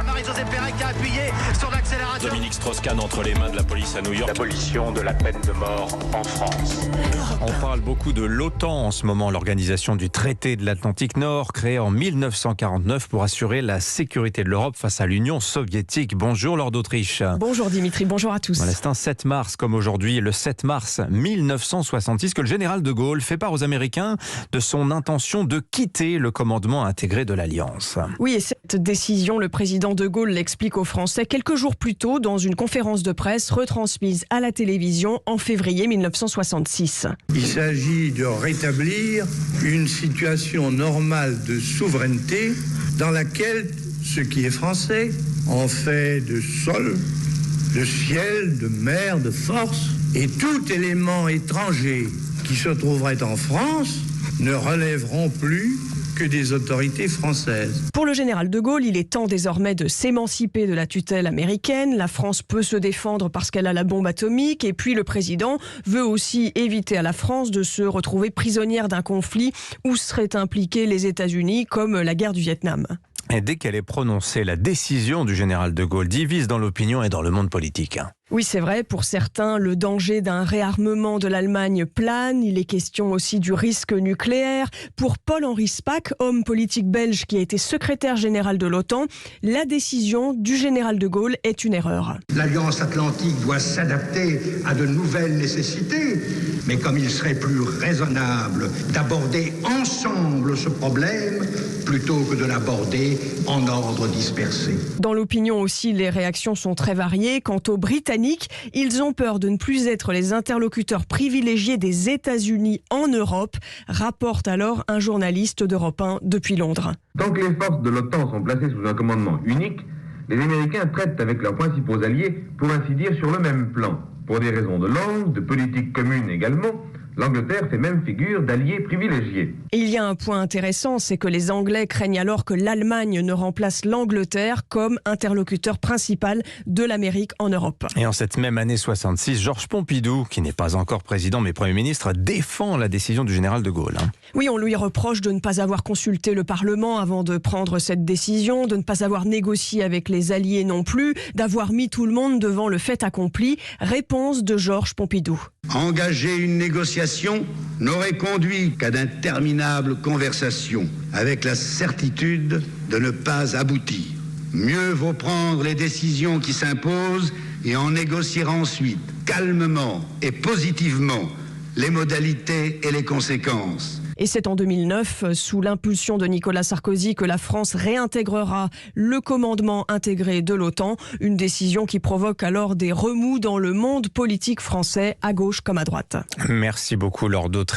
Marie-Josée Pérec a appuyé sur l'accélérateur. Dominique Strauss-Kahn entre les mains de la police à New York. L'abolition de la peine de mort en France. On parle beaucoup de l'OTAN en ce moment, l'organisation du traité de l'Atlantique Nord, créée en 1949 pour assurer la sécurité de l'Europe face à l'Union soviétique. Bonjour Lord d'Autriche. Bonjour Dimitri, bonjour à tous. Voilà, c'est un 7 mars comme aujourd'hui, le 7 mars 1966, que le général de Gaulle fait part aux Américains de son intention de quitter le commandement intégré de l'Alliance. Oui, et cette décision, le président de Gaulle l'explique aux Français quelques jours plus tôt dans une conférence de presse retransmise à la télévision en février 1966. Il s'agit de rétablir une situation normale de souveraineté dans laquelle ce qui est français, en fait de sol, de ciel, de mer, de force, et tout élément étranger qui se trouverait en France ne relèveront plus que des autorités françaises. Pour le général de Gaulle, il est temps désormais de s'émanciper de la tutelle américaine. La France peut se défendre parce qu'elle a la bombe atomique. Et puis le président veut aussi éviter à la France de se retrouver prisonnière d'un conflit où seraient impliqués les États-Unis, comme la guerre du Vietnam. Et dès qu'elle est prononcée, la décision du général de Gaulle divise dans l'opinion et dans le monde politique. Oui, c'est vrai. Pour certains, le danger d'un réarmement de l'Allemagne plane. Il est question aussi du risque nucléaire. Pour Paul-Henri Spaak, homme politique belge qui a été secrétaire général de l'OTAN, la décision du général de Gaulle est une erreur. L'Alliance Atlantique doit s'adapter à de nouvelles nécessités. Mais comme il serait plus raisonnable d'aborder ensemble ce problème plutôt que de l'aborder en ordre dispersé. Dans l'opinion aussi, les réactions sont très variées. Quant aux Britanniques, ils ont peur de ne plus être les interlocuteurs privilégiés des États-Unis en Europe, rapporte alors un journaliste d'Europe 1 depuis Londres. Tant que les forces de l'OTAN sont placées sous un commandement unique, les Américains traitent avec leurs principaux alliés, pour ainsi dire, sur le même plan. Pour des raisons de langue, de politique commune également, l'Angleterre fait même figure d'allié privilégié. Et il y a un point intéressant, c'est que les Anglais craignent alors que l'Allemagne ne remplace l'Angleterre comme interlocuteur principal de l'Amérique en Europe. Et en cette même année 66, Georges Pompidou, qui n'est pas encore président mais Premier ministre, défend la décision du général de Gaulle. Oui, on lui reproche de ne pas avoir consulté le Parlement avant de prendre cette décision, de ne pas avoir négocié avec les alliés non plus, d'avoir mis tout le monde devant le fait accompli. Réponse de Georges Pompidou. Engager une négociation n'aurait conduit qu'à d'interminables conversations, avec la certitude de ne pas aboutir. Mieux vaut prendre les décisions qui s'imposent et en négocier ensuite, calmement et positivement, les modalités et les conséquences. Et c'est en 2009, sous l'impulsion de Nicolas Sarkozy, que la France réintégrera le commandement intégré de l'OTAN. Une décision qui provoque alors des remous dans le monde politique français, à gauche comme à droite. Merci beaucoup Lord d'Autriche.